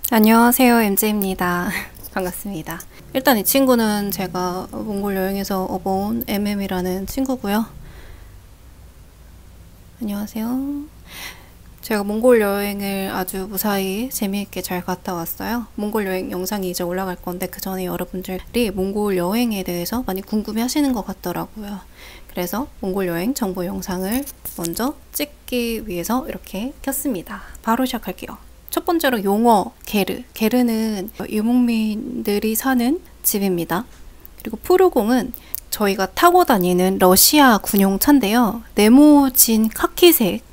안녕하세요, MJ입니다. 반갑습니다. 일단 이 친구는 제가 몽골 여행에서 업어온 MM이라는 친구고요. 안녕하세요. 제가 몽골 여행을 아주 무사히 재미있게 잘 갔다 왔어요. 몽골 여행 영상이 이제 올라갈 건데 그 전에 여러분들이 몽골 여행에 대해서 많이 궁금해 하시는 것 같더라고요. 그래서 몽골 여행 정보 영상을 먼저 찍기 위해서 이렇게 켰습니다. 바로 시작할게요. 첫 번째로 용어 게르. 게르는 유목민들이 사는 집입니다. 그리고 푸르공은 저희가 타고 다니는 러시아 군용차인데요. 네모진 카키색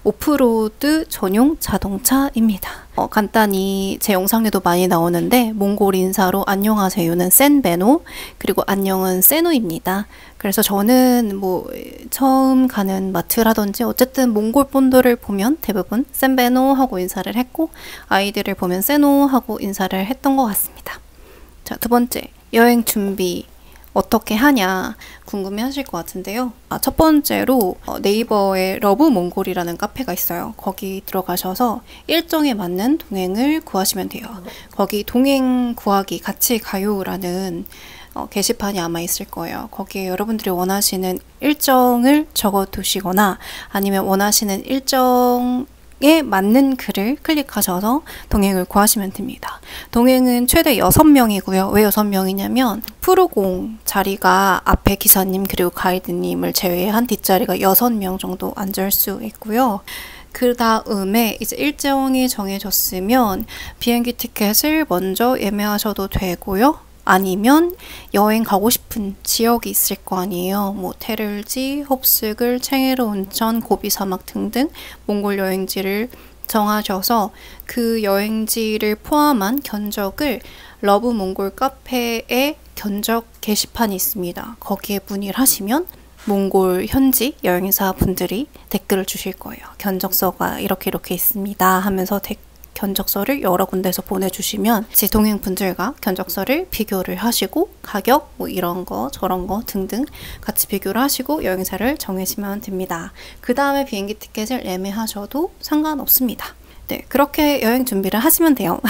오프로드 전용 자동차입니다. 간단히 제 영상에도 많이 나오는데 몽골 인사로 안녕하세요는 센베노, 그리고 안녕은 세누입니다. 그래서 저는 뭐 처음 가는 마트라든지 어쨌든 몽골 분들을 보면 대부분 센베노 하고 인사를 했고, 아이들을 보면 세노 하고 인사를 했던 것 같습니다. 자, 두 번째, 여행 준비 어떻게 하냐 궁금해 하실 것 같은데요. 첫 번째로 네이버에 러브 몽골이라는 카페가 있어요. 거기 들어가셔서 일정에 맞는 동행을 구하시면 돼요. 거기 동행 구하기 같이 가요라는 게시판이 아마 있을 거예요. 거기에 여러분들이 원하시는 일정을 적어 두시거나 아니면 원하시는 일정에 맞는 글을 클릭하셔서 동행을 구하시면 됩니다. 동행은 최대 6명이고요. 왜 6명이냐면 푸르공 자리가 앞에 기사님 그리고 가이드님을 제외한 뒷자리가 6명 정도 앉을 수 있고요. 그 다음에 이제 일정이 정해졌으면 비행기 티켓을 먼저 예매하셔도 되고요. 아니면 여행 가고 싶은 지역이 있을 거 아니에요. 뭐 테를지, 홉스글, 챙에르 온천, 고비 사막 등등 몽골 여행지를 정하셔서 그 여행지를 포함한 견적을 러브 몽골 카페에 견적 게시판이 있습니다. 거기에 문의를 하시면 몽골 현지 여행사 분들이 댓글을 주실 거예요. 견적서가 이렇게 있습니다 하면서 견적서를 여러 군데서 보내주시면 제 동행분들과 견적서를 비교를 하시고 가격 뭐 이런 거 저런 거 등등 같이 비교를 하시고 여행사를 정하시면 됩니다. 그 다음에 비행기 티켓을 예매하셔도 상관없습니다. 네, 그렇게 여행 준비를 하시면 돼요.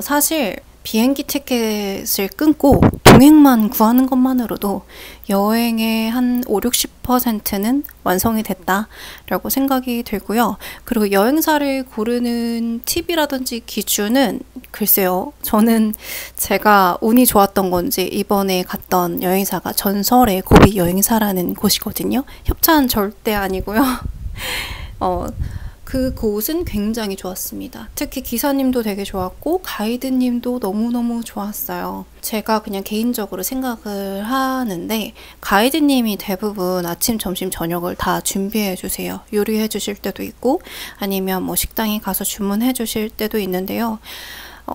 사실 비행기 티켓을 끊고 동행만 구하는 것만으로도 여행의 한 50-60%는 완성이 됐다라고 생각이 들고요. 그리고 여행사를 고르는 팁이라든지 기준은 글쎄요. 저는 제가 운이 좋았던 건지 이번에 갔던 여행사가 전설의 고비 여행사라는 곳이거든요. 협찬 절대 아니고요. 그 곳은 굉장히 좋았습니다. 특히 기사님도 되게 좋았고 가이드님도 너무너무 좋았어요. 제가 그냥 개인적으로 생각을 하는데 가이드님이 대부분 아침, 점심, 저녁을 다 준비해 주세요. 요리해 주실 때도 있고 아니면 뭐 식당에 가서 주문해 주실 때도 있는데요.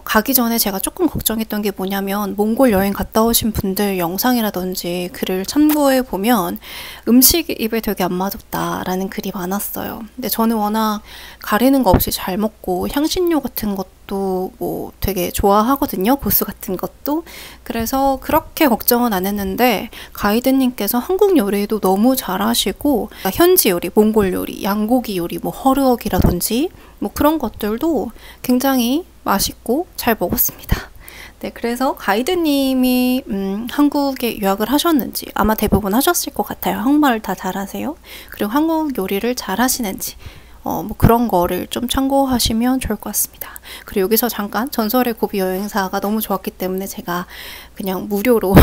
가기 전에 제가 조금 걱정했던 게 뭐냐면 몽골 여행 갔다 오신 분들 영상이라든지 글을 참고해 보면 음식이 입에 되게 안 맞았다라는 글이 많았어요. 근데 저는 워낙 가리는 거 없이 잘 먹고 향신료 같은 것도 뭐 되게 좋아하거든요. 고수 같은 것도. 그래서 그렇게 걱정은 안 했는데 가이드님께서 한국 요리도 너무 잘하시고 현지 요리, 몽골 요리, 양고기 요리, 뭐 허르억이라든지 뭐 그런 것들도 굉장히 맛있고 잘 먹었습니다. 네, 그래서 가이드님이 한국에 유학을 하셨는지 아마 대부분 하셨을 것 같아요. 한국말을 다 잘하세요. 그리고 한국 요리를 잘 하시는지 뭐 그런 거를 좀 참고하시면 좋을 것 같습니다. 그리고 여기서 잠깐 전설의 고비 여행사가 너무 좋았기 때문에 제가 그냥 무료로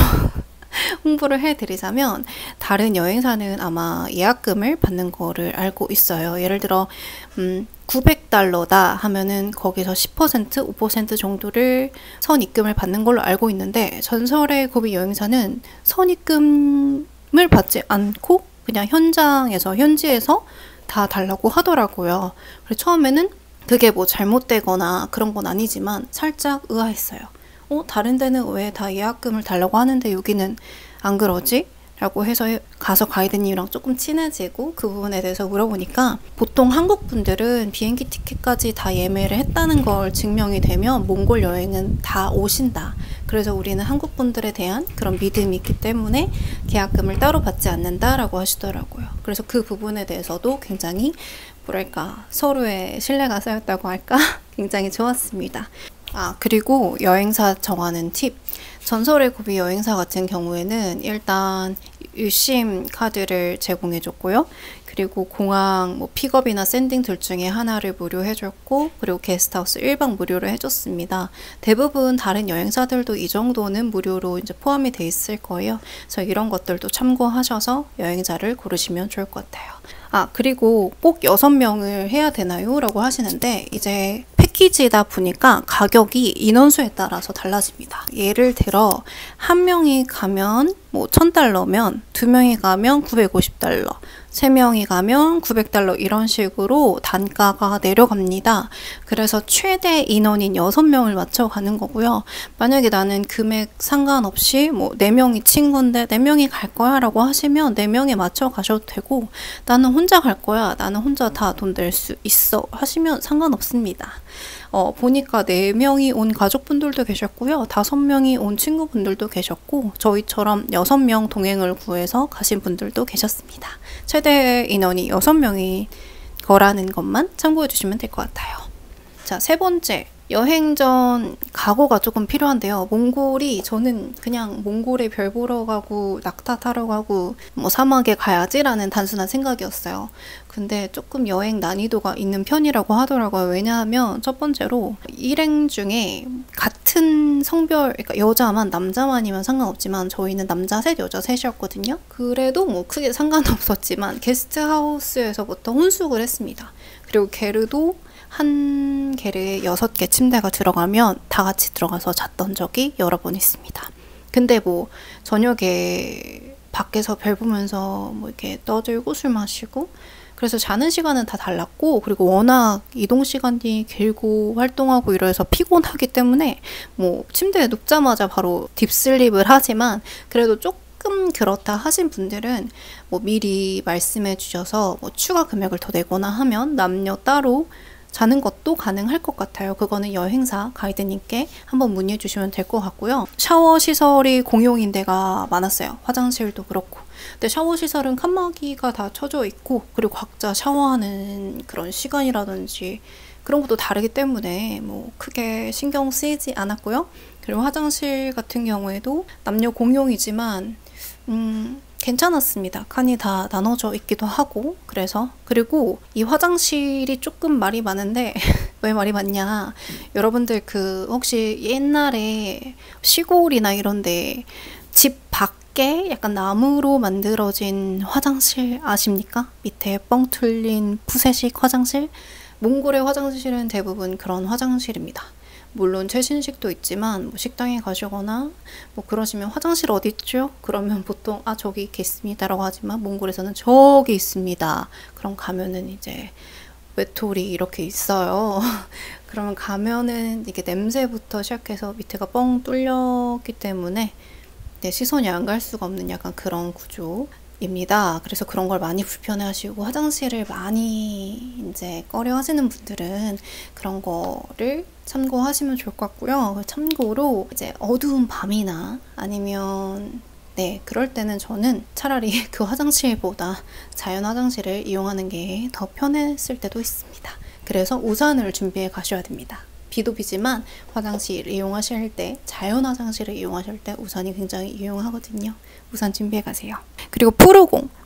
홍보를 해드리자면 다른 여행사는 아마 예약금을 받는 거를 알고 있어요. 예를 들어 $900다 하면은 거기서 10%, 5% 정도를 선입금을 받는 걸로 알고 있는데 전설의 고비 여행사는 선입금을 받지 않고 그냥 현지에서 다 달라고 하더라고요. 그래서 처음에는 그게 뭐 잘못되거나 그런 건 아니지만 살짝 의아했어요. 다른 데는 왜 다 예약금을 달라고 하는데 여기는 안 그러지? 라고 해서 가서 가이드님이랑 조금 친해지고 그 부분에 대해서 물어보니까 보통 한국 분들은 비행기 티켓까지 다 예매를 했다는 걸 증명이 되면 몽골 여행은 다 오신다. 그래서 우리는 한국 분들에 대한 그런 믿음이 있기 때문에 계약금을 따로 받지 않는다라고 하시더라고요. 그래서 그 부분에 대해서도 굉장히 뭐랄까 서로의 신뢰가 쌓였다고 할까? 굉장히 좋았습니다. 그리고 여행사 정하는 팁. 전설의 고비 여행사 같은 경우에는 일단 유심 카드를 제공해줬고요. 그리고 공항 픽업이나 샌딩 둘 중에 하나를 무료 해줬고, 그리고 게스트하우스 1박 무료로 해줬습니다. 대부분 다른 여행사들도 이 정도는 무료로 이제 포함이 돼 있을 거예요. 그래서 이런 것들도 참고하셔서 여행자를 고르시면 좋을 것 같아요. 그리고 꼭 6명을 해야 되나요? 라고 하시는데, 이제 패키지다 보니까 가격이 인원수에 따라서 달라집니다. 예를 들어 한 명이 가면 $1,000면 2명이 가면 $950, 3명이 가면 $900 이런 식으로 단가가 내려갑니다. 그래서 최대 인원인 6명을 맞춰가는 거고요. 만약에 나는 금액 상관없이 4명이 친구인데 4명이 갈 거야 라고 하시면 4명에 맞춰 가셔도 되고, 나는 혼자 갈 거야, 나는 혼자 다 돈 낼 수 있어 하시면 상관없습니다. 보니까 4명이 온 가족분들도 계셨고요. 5명이 온 친구분들도 계셨고, 저희처럼 6명 동행을 구해서 가신 분들도 계셨습니다. 최대 인원이 6명이 거라는 것만 참고해 주시면 될 것 같아요. 자, 3번째. 여행 전 각오가 조금 필요한데요. 몽골이, 저는 그냥 몽골에 별 보러 가고 낙타 타러 가고 사막에 가야지라는 단순한 생각이었어요. 근데 조금 여행 난이도가 있는 편이라고 하더라고요. 왜냐하면 첫 번째로 일행 중에 같은 성별, 그러니까 여자만 남자만이면 상관없지만 저희는 남자 셋 여자 셋이었거든요. 그래도 크게 상관없었지만 게스트하우스에서부터 혼숙을 했습니다. 그리고 게르도 한 게르에 6개 침대가 들어가면 다 같이 들어가서 잤던 적이 여러 번 있습니다. 근데 저녁에 밖에서 별 보면서 이렇게 떠들고 술 마시고, 그래서 자는 시간은 다 달랐고, 그리고 워낙 이동 시간이 길고 활동하고 이래서 피곤하기 때문에 침대에 눕자마자 바로 딥슬립을 하지만, 그래도 조금 그렇다 하신 분들은 미리 말씀해 주셔서 추가 금액을 더 내거나 하면 남녀 따로 자는 것도 가능할 것 같아요. 그거는 여행사 가이드님께 한번 문의해 주시면 될 것 같고요. 샤워 시설이 공용인 데가 많았어요. 화장실도 그렇고. 근데 샤워 시설은 칸막이가 다 쳐져 있고, 그리고 각자 샤워하는 그런 시간이라든지 그런 것도 다르기 때문에 크게 신경 쓰이지 않았고요. 그리고 화장실 같은 경우에도 남녀 공용이지만 괜찮았습니다. 칸이 다 나눠져 있기도 하고. 그리고 이 화장실이 조금 말이 많은데 왜 말이 많냐, 여러분들 혹시 옛날에 시골이나 이런데 집 밖에 약간 나무로 만들어진 화장실 아십니까? 밑에 뻥 뚫린 푸세식 화장실? 몽골의 화장실은 대부분 그런 화장실입니다. 물론 최신식도 있지만 식당에 가시거나 그러시면 화장실 어디 있죠? 그러면 보통 저기 있겠습니다 라고 하지만, 몽골에서는 저기 있습니다. 그럼 가면은 이제 외톨이 이렇게 있어요. 그러면 가면은 이게 냄새부터 시작해서 밑에가 뻥 뚫렸기 때문에 내 시선이 안 갈 수가 없는 약간 그런 구조입니다. 그래서 그런 걸 많이 불편해하시고 화장실을 많이 이제 꺼려하시는 분들은 그런 거를 참고하시면 좋을 것 같고요. 참고로 이제 어두운 밤이나 아니면 그럴 때는 저는 차라리 그 화장실보다 자연 화장실을 이용하는 게 더 편했을 때도 있습니다. 그래서 우산을 준비해 가셔야 됩니다. 비도 비지만 화장실 이용하실 때, 자연 화장실을 이용하실 때 우산이 굉장히 유용하거든요. 우산 준비해 가세요. 그리고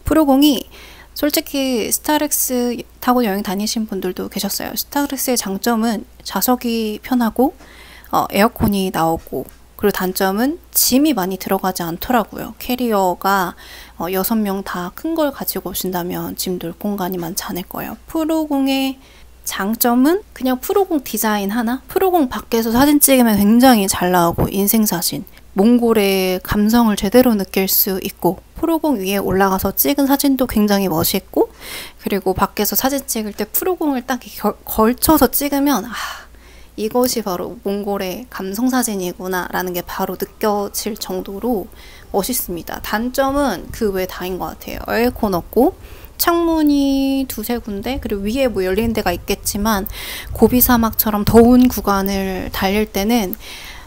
푸르공이 솔직히 스타렉스 타고 여행 다니신 분들도 계셨어요. 스타렉스의 장점은 좌석이 편하고 에어컨이 나오고, 그리고 단점은 짐이 많이 들어가지 않더라고요. 캐리어가 6명 다 큰 걸 가지고 오신다면 짐 둘 공간이 많지 않을 거예요. 푸르공의 장점은 그냥 푸르공 디자인 하나? 푸르공 밖에서 사진 찍으면 굉장히 잘 나오고 인생사진, 몽골의 감성을 제대로 느낄 수 있고, 푸르공 위에 올라가서 찍은 사진도 굉장히 멋있고, 그리고 밖에서 사진 찍을 때 푸르공을 딱 걸쳐서 찍으면 이것이 바로 몽골의 감성사진이구나 라는 게 바로 느껴질 정도로 멋있습니다. 단점은 그 외 다인 것 같아요. 에어컨 없고 창문이 2-3군데, 그리고 위에 열리는 데가 있겠지만 고비 사막처럼 더운 구간을 달릴 때는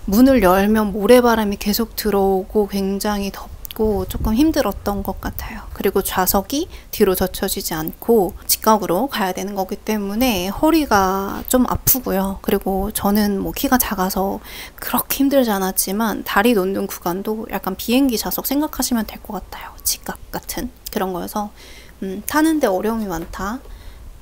문을 열면 모래바람이 계속 들어오고 굉장히 덥고 고 조금 힘들었던 것 같아요. 그리고 좌석이 뒤로 젖혀지지 않고 직각으로 가야 되는 거기 때문에 허리가 좀 아프고요. 그리고 저는 뭐 키가 작아서 그렇게 힘들지 않았지만 다리 놓는 구간도 약간 비행기 좌석 생각하시면 될 것 같아요. 직각 같은 그런 거여서 타는데 어려움이 많다.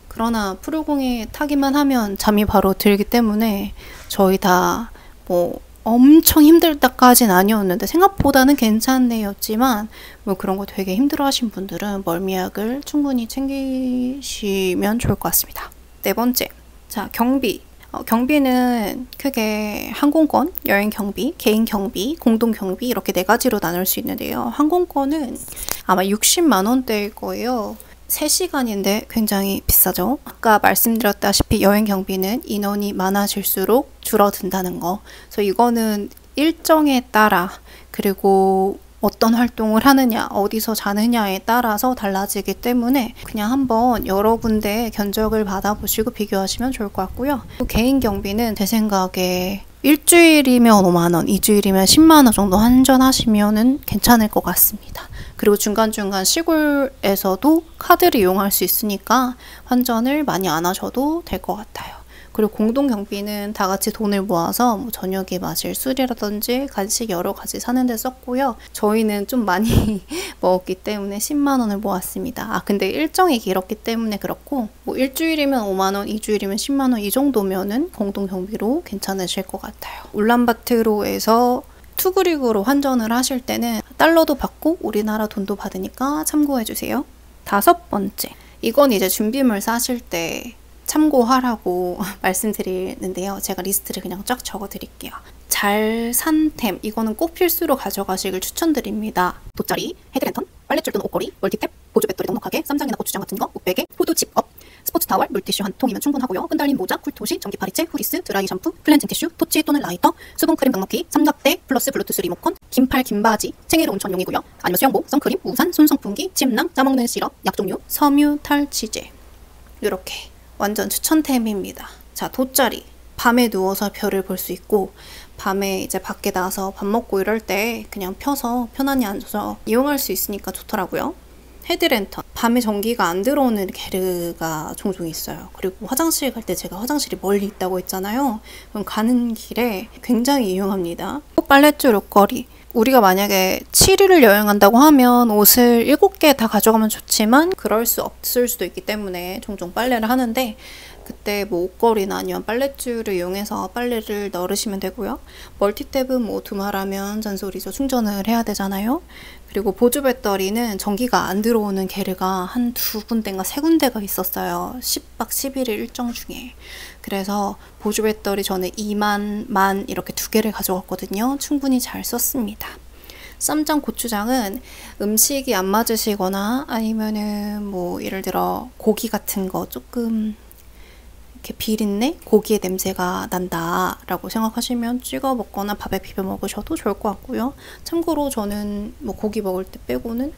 그러나 푸르공에 타기만 하면 잠이 바로 들기 때문에 저희 다 뭐 엄청 힘들다까진 아니었는데 생각보다는 괜찮네였지만 뭐 그런 거 되게 힘들어 하신 분들은 멀미약을 충분히 챙기시면 좋을 것 같습니다. 네 번째, 자, 경비. 경비는 크게 항공권, 여행 경비, 개인 경비, 공동 경비 이렇게 네 가지로 나눌 수 있는데요. 항공권은 아마 60만 원대일 거예요. 3시간인데 굉장히 비싸죠. 아까 말씀드렸다시피 여행 경비는 인원이 많아질수록 줄어든다는 거. 그래서 이거는 일정에 따라 그리고 어떤 활동을 하느냐, 어디서 자느냐에 따라서 달라지기 때문에 그냥 한번 여러 군데 견적을 받아보시고 비교하시면 좋을 것 같고요. 개인 경비는 제 생각에 일주일이면 5만 원, 2주일이면 10만 원 정도 환전하시면은 괜찮을 것 같습니다. 그리고 중간중간 시골에서도 카드를 이용할 수 있으니까 환전을 많이 안 하셔도 될 것 같아요. 그리고 공동 경비는 다 같이 돈을 모아서 뭐 저녁에 마실 술이라든지 간식 여러 가지 사는 데 썼고요. 저희는 좀 많이 먹었기 때문에 10만 원을 모았습니다. 아, 근데 일정이 길었기 때문에 그렇고 뭐 일주일이면 5만 원, 2주일이면 10만 원 이 정도면은 공동 경비로 괜찮으실 것 같아요. 울란바토르에서 투그릭으로 환전을 하실 때는 달러도 받고 우리나라 돈도 받으니까 참고해주세요. 5번째, 이건 이제 준비물 사실 때 참고하라고 말씀드리는데요. 제가 리스트를 그냥 쫙 적어드릴게요. 잘 산 템, 이거는 꼭 필수로 가져가시길 추천드립니다. 돗자리, 헤드랜턴, 빨랫줄 또는 옷걸이, 멀티탭, 보조 배터리 넉넉하게, 쌈장이나 고추장 같은 거, 목베개, 후드 집업, 스포츠 타월, 물티슈 한 통이면 충분하고요. 끈달린 모자, 쿨토시, 전기 파리채, 후리스, 드라이 샴푸, 클렌징 티슈, 토치 또는 라이터, 수분크림 넉넉히, 삼각대, 플러스 블루투스 리모컨, 긴팔, 긴바지, 챙이로 온천용이고요. 아니면 수영복, 선크림, 우산, 손선풍기, 침낭, 짜먹는 시럽, 약 종류, 섬유 탈취제. 이렇게 완전 추천템입니다. 자, 돗자리. 밤에 누워서 별을 볼 수 있고 밤에 이제 밖에 나와서 밥 먹고 이럴 때 그냥 펴서 편안히 앉아서 이용할 수 있으니까 좋더라고요. 헤드랜턴. 밤에 전기가 안 들어오는 게르가 종종 있어요. 그리고 화장실 갈 때 제가 화장실이 멀리 있다고 했잖아요. 그럼 가는 길에 굉장히 유용합니다. 빨랫줄, 옷걸이. 우리가 만약에 7일을 여행한다고 하면 옷을 7개 다 가져가면 좋지만 그럴 수 없을 수도 있기 때문에 종종 빨래를 하는데 그때 뭐 옷걸이나 아니면 빨랫줄을 이용해서 빨래를 널으시면 되고요. 멀티탭은 뭐 두말하면 잔소리죠. 충전을 해야 되잖아요. 그리고 보조 배터리는 전기가 안 들어오는 게르가 한 2군데인가 3군데가 있었어요. 10박 11일 일정 중에. 그래서 보조 배터리 저는 2만, 만 이렇게 2개를 가져갔거든요. 충분히 잘 썼습니다. 쌈장, 고추장은 음식이 안 맞으시거나 아니면은 뭐 예를 들어 고기 같은 거 조금 이렇게 비린내? 고기의 냄새가 난다 라고 생각하시면 찍어 먹거나 밥에 비벼 먹으셔도 좋을 것 같고요. 참고로 저는 뭐 고기 먹을 때 빼고는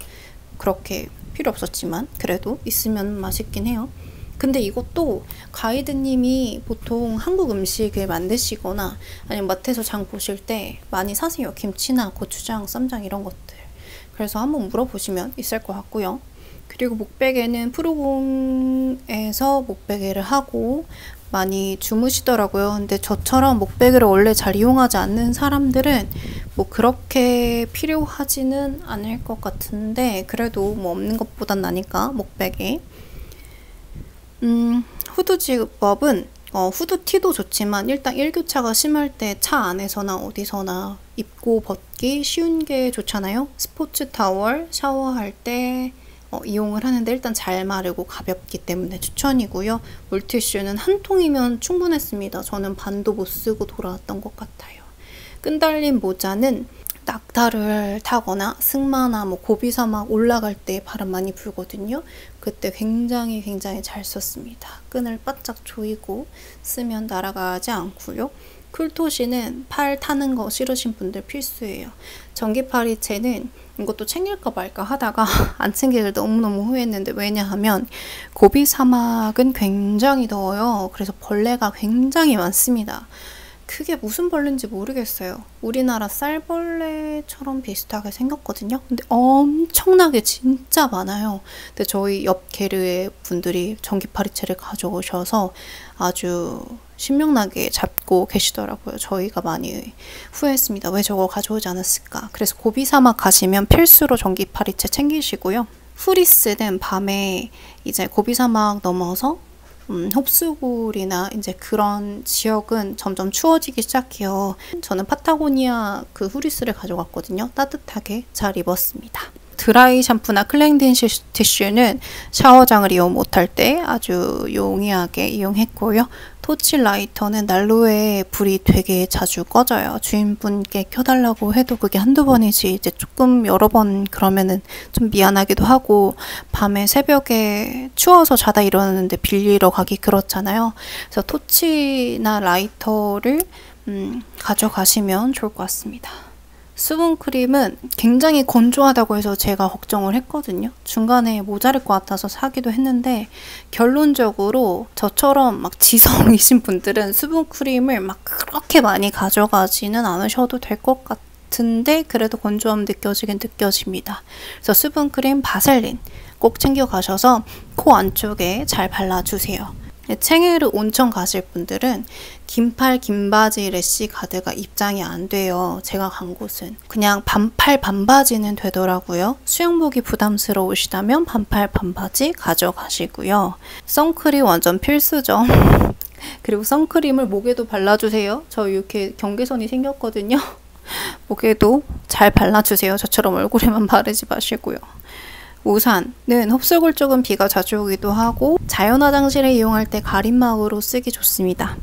그렇게 필요 없었지만 그래도 있으면 맛있긴 해요. 근데 이것도 가이드님이 보통 한국 음식을 만드시거나 아니면 마트에서 장 보실 때 많이 사세요. 김치나 고추장, 쌈장 이런 것들. 그래서 한번 물어보시면 있을 것 같고요. 그리고 목베개는 푸르공에서 목베개를 하고 많이 주무시더라고요. 근데 저처럼 목베개를 원래 잘 이용하지 않는 사람들은 뭐 그렇게 필요하지는 않을 것 같은데 그래도 뭐 없는 것보단 나니까 목베개. 후드 집업은 후드티도 좋지만 일단 일교차가 심할 때 차 안에서나 어디서나 입고 벗기 쉬운 게 좋잖아요. 스포츠 타월 샤워할 때 이용을 하는데 일단 잘 마르고 가볍기 때문에 추천이고요. 물티슈는 한 통이면 충분했습니다. 저는 반도 못 쓰고 돌아왔던 것 같아요. 끈달린 모자는 낙타를 타거나 승마나 뭐 고비사막 올라갈 때 바람 많이 불거든요. 그때 굉장히 잘 썼습니다. 끈을 바짝 조이고 쓰면 날아가지 않고요. 쿨토시는 팔 타는 거 싫으신 분들 필수예요. 전기파리채는 이것도 챙길까 말까 하다가 안 챙기길 너무너무 후회했는데 왜냐하면 고비 사막은 굉장히 더워요. 그래서 벌레가 굉장히 많습니다. 그게 무슨 벌레인지 모르겠어요. 우리나라 쌀벌레처럼 비슷하게 생겼거든요. 근데 엄청나게 진짜 많아요. 근데 저희 옆 게르의 분들이 전기파리채를 가져오셔서 아주 신명나게 잡고 계시더라고요. 저희가 많이 후회했습니다. 왜 저거 가져오지 않았을까? 그래서 고비 사막 가시면 필수로 전기파리채 챙기시고요. 후리스는 밤에 이제 고비 사막 넘어서 홉스골이나 이제 그런 지역은 점점 추워지기 시작해요. 저는 파타고니아 그 후리스를 가져갔거든요. 따뜻하게 잘 입었습니다. 드라이 샴푸나 클렌징 티슈는 샤워장을 이용 못할 때 아주 용이하게 이용했고요. 토치 라이터는 난로에 불이 되게 자주 꺼져요. 주인분께 켜달라고 해도 그게 한두 번이지 이제 조금 여러 번 그러면은 좀 미안하기도 하고 밤에 새벽에 추워서 자다 일어났는데 빌리러 가기 그렇잖아요. 그래서 토치나 라이터를 가져가시면 좋을 것 같습니다. 수분크림은 굉장히 건조하다고 해서 제가 걱정을 했거든요. 중간에 모자랄 것 같아서 사기도 했는데 결론적으로 저처럼 막 지성이신 분들은 수분크림을 막 그렇게 많이 가져가지는 않으셔도 될 것 같은데 그래도 건조함 느껴지긴 느껴집니다. 그래서 수분크림 바셀린 꼭 챙겨가셔서 코 안쪽에 잘 발라주세요. 챙에르 온천 가실 분들은 긴팔 긴바지 래시 가드가 입장이 안 돼요. 제가 간 곳은 그냥 반팔 반바지는 되더라고요. 수영복이 부담스러우시다면 반팔 반바지 가져가시고요. 선크림 완전 필수죠. 그리고 선크림을 목에도 발라주세요. 저 이렇게 경계선이 생겼거든요. 목에도 잘 발라주세요. 저처럼 얼굴에만 바르지 마시고요. 우산은 흡수골 쪽은 비가 자주 오기도 하고 자연 화장실을 이용할 때 가림막으로 쓰기 좋습니다.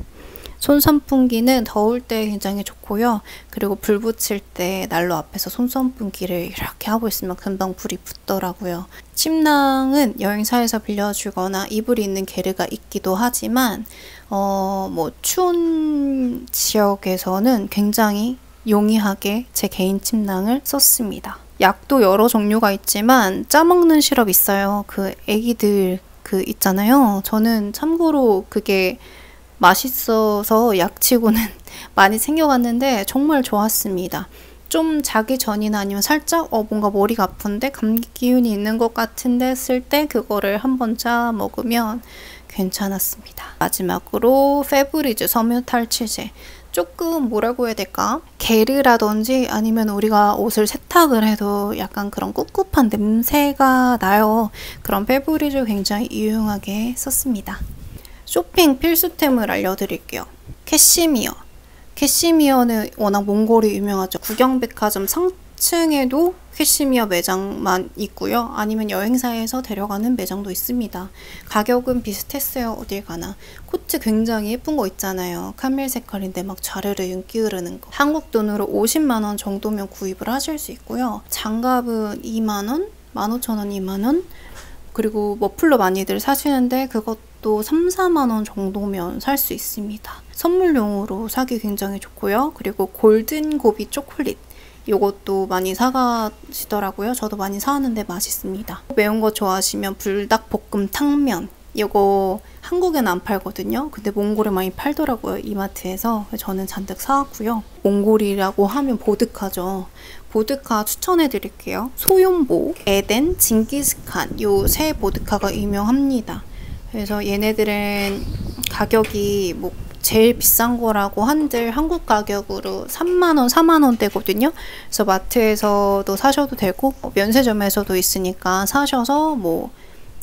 손선풍기는 더울 때 굉장히 좋고요. 그리고 불 붙일 때 난로 앞에서 손선풍기를 이렇게 하고 있으면 금방 불이 붙더라고요. 침낭은 여행사에서 빌려주거나 이불이 있는 게르가 있기도 하지만 뭐 추운 지역에서는 굉장히 용이하게 제 개인 침낭을 썼습니다. 약도 여러 종류가 있지만 짜먹는 시럽 있어요. 그 애기들 그 있잖아요. 저는 참고로 그게 맛있어서 약치고는 많이 챙겨갔는데 정말 좋았습니다. 좀 자기 전이나 아니면 살짝 뭔가 머리가 아픈데 감기 기운이 있는 것 같은데 했을 때 그거를 한번 짜 먹으면 괜찮았습니다. 마지막으로 페브리즈 섬유 탈취제. 조금 뭐라고 해야 될까? 게르라든지 아니면 우리가 옷을 세탁을 해도 약간 그런 꿉꿉한 냄새가 나요. 그런 페브리즈 굉장히 유용하게 썼습니다. 쇼핑 필수템을 알려드릴게요. 캐시미어. 캐시미어는 워낙 몽골이 유명하죠. 구경백화점 상층에도 캐시미어 매장만 있고요. 아니면 여행사에서 데려가는 매장도 있습니다. 가격은 비슷했어요. 어딜 가나. 코트 굉장히 예쁜 거 있잖아요. 카멜 색깔인데 막 좌르르 윤기 흐르는 거. 한국 돈으로 50만 원 정도면 구입을 하실 수 있고요. 장갑은 2만 원, 15,000원, 2만 원. 그리고 머플러 많이들 사시는데 그것도 3, 4만 원 정도면 살 수 있습니다. 선물용으로 사기 굉장히 좋고요. 그리고 골든 고비 초콜릿. 이것도 많이 사가시더라고요. 저도 많이 사왔는데 맛있습니다. 매운 거 좋아하시면 불닭볶음 탕면. 이거 한국에는 안 팔거든요. 근데 몽골에 많이 팔더라고요. 이마트에서. 저는 잔뜩 사왔고요. 몽골이라고 하면 보드카죠. 보드카 추천해드릴게요. 소윤보, 에덴, 징기스칸 요 세 보드카가 유명합니다. 그래서 얘네들은 가격이 뭐 제일 비싼 거라고 한들 한국 가격으로 3만원, 4만원대거든요. 그래서 마트에서도 사셔도 되고 면세점에서도 있으니까 사셔서 뭐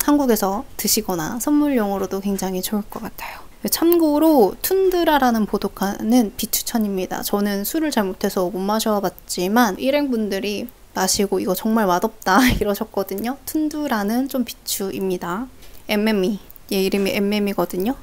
한국에서 드시거나 선물용으로도 굉장히 좋을 것 같아요. 참고로 툰드라라는 보드카는 비추천입니다. 저는 술을 잘 못해서 못 마셔봤지만 일행분들이 마시고 이거 정말 맛없다 이러셨거든요. 툰드라는 좀 비추입니다. 엠메미. 얘 이름이 엠메미거든요.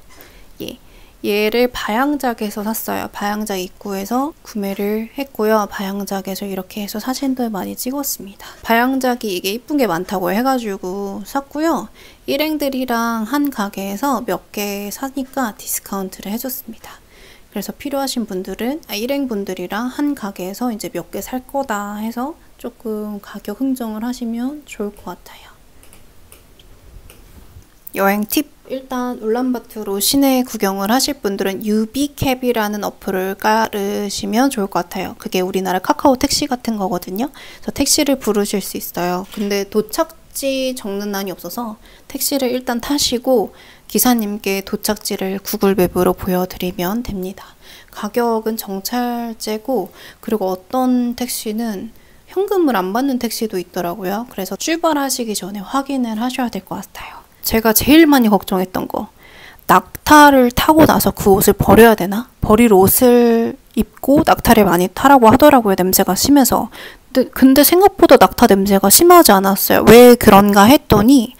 예. 얘를 바양작에서 샀어요. 바양작 입구에서 구매를 했고요. 바양작에서 이렇게 해서 사진도 많이 찍었습니다. 바양작이 이게 이쁜 게 많다고 해가지고 샀고요. 일행들이랑 한 가게에서 몇 개 사니까 디스카운트를 해줬습니다. 그래서 필요하신 분들은 일행분들이랑 한 가게에서 이제 몇 개 살 거다 해서 조금 가격 흥정을 하시면 좋을 것 같아요. 여행 팁. 일단 울란바토르 시내 구경을 하실 분들은 유비캡이라는 어플을 깔으시면 좋을 것 같아요. 그게 우리나라 카카오 택시 같은 거거든요. 그래서 택시를 부르실 수 있어요. 근데 도착지 적는 난이 없어서 택시를 일단 타시고 기사님께 도착지를 구글맵으로 보여드리면 됩니다. 가격은 정찰제고, 그리고 어떤 택시는 현금을 안 받는 택시도 있더라고요. 그래서 출발하시기 전에 확인을 하셔야 될 것 같아요. 제가 제일 많이 걱정했던 거, 낙타를 타고 나서 그 옷을 버려야 되나? 버릴 옷을 입고 낙타를 많이 타라고 하더라고요. 냄새가 심해서. 근데 생각보다 낙타 냄새가 심하지 않았어요. 왜 그런가 했더니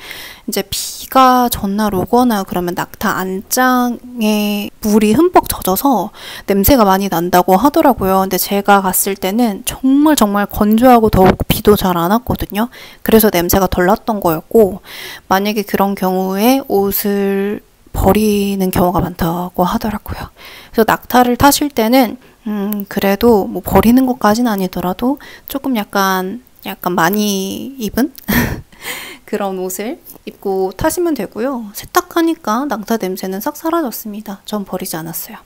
이제 비가 전날 오거나 그러면 낙타 안장에 물이 흠뻑 젖어서 냄새가 많이 난다고 하더라고요. 근데 제가 갔을 때는 정말 건조하고 더욱 비도 잘 안 왔거든요. 그래서 냄새가 덜 났던 거였고, 만약에 그런 경우에 옷을 버리는 경우가 많다고 하더라고요. 그래서 낙타를 타실 때는 그래도 뭐 버리는 것까지는 아니더라도 조금 약간 많이 입은 그런 옷을 입고 타시면 되고요. 세탁하니까 낙타 냄새는 싹 사라졌습니다. 전 버리지 않았어요.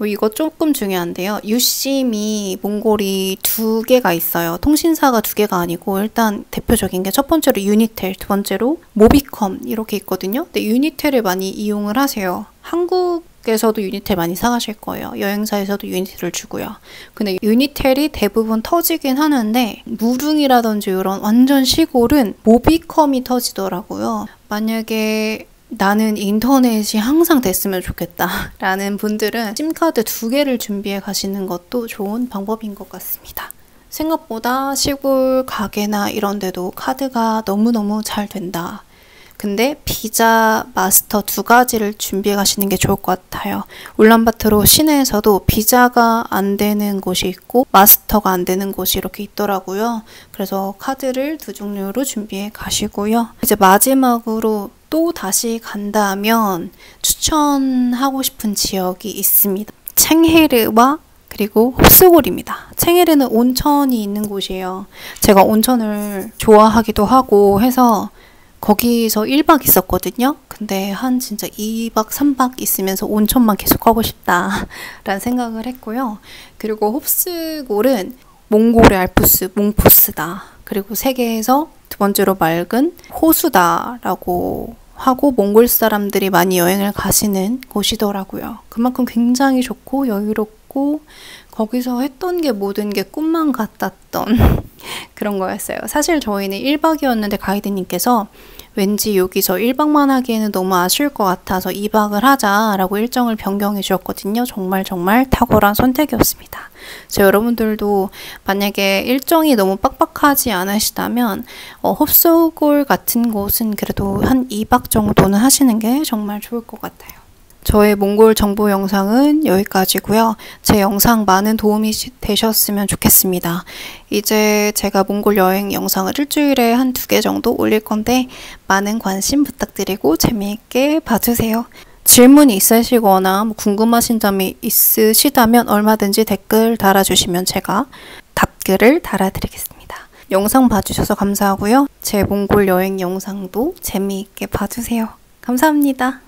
이거 조금 중요한데요. 유심이 몽골이 2개가 있어요. 통신사가 2개가 아니고, 일단 대표적인 게 첫 번째로 유니텔, 두 번째로 모비컴 이렇게 있거든요. 근데 유니텔을 많이 이용을 하세요. 한국에서도 유니텔 많이 사가실 거예요. 여행사에서도 유니텔을 주고요. 근데 유니텔이 대부분 터지긴 하는데 무릉이라든지 이런 완전 시골은 모비컴이 터지더라고요. 만약에 나는 인터넷이 항상 됐으면 좋겠다 라는 분들은 심카드 2개를 준비해 가시는 것도 좋은 방법인 것 같습니다. 생각보다 시골 가게나 이런 데도 카드가 너무너무 잘 된다. 근데 비자, 마스터 2가지를 준비해 가시는 게 좋을 것 같아요. 울란바토르 시내에서도 비자가 안 되는 곳이 있고 마스터가 안 되는 곳이 이렇게 있더라고요. 그래서 카드를 2종류로 준비해 가시고요. 이제 마지막으로 또 다시 간다면 추천하고 싶은 지역이 있습니다. 챙헤르와 그리고 홉스골입니다. 챙헤르는 온천이 있는 곳이에요. 제가 온천을 좋아하기도 하고 해서 거기서 1박 있었거든요. 근데 한 진짜 2박 3박 있으면서 온천만 계속 하고 싶다 라는 생각을 했고요. 그리고 홉스골은 몽골의 알프스, 몽포스다. 그리고 세계에서 2번째로 맑은 호수다라고 하고 몽골 사람들이 많이 여행을 가시는 곳이더라고요. 그만큼 굉장히 좋고 여유롭고 거기서 했던 게 모든 게 꿈만 같았던 그런 거였어요. 사실 저희는 1박이었는데 가이드님께서 왠지 여기서 1박만 하기에는 너무 아쉬울 것 같아서 2박을 하자라고 일정을 변경해 주었거든요. 정말 탁월한 선택이었습니다. 그래서 여러분들도 만약에 일정이 너무 빡빡하지 않으시다면 홉스골 같은 곳은 그래도 한 2박 정도는 하시는 게 정말 좋을 것 같아요. 저의 몽골 정보 영상은 여기까지고요. 제 영상 많은 도움이 되셨으면 좋겠습니다. 이제 제가 몽골 여행 영상을 일주일에 한 2개 정도 올릴 건데 많은 관심 부탁드리고 재미있게 봐주세요. 질문이 있으시거나 궁금하신 점이 있으시다면 얼마든지 댓글 달아주시면 제가 답글을 달아드리겠습니다. 영상 봐주셔서 감사하고요. 제 몽골 여행 영상도 재미있게 봐주세요. 감사합니다.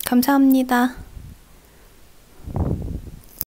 감사합니다.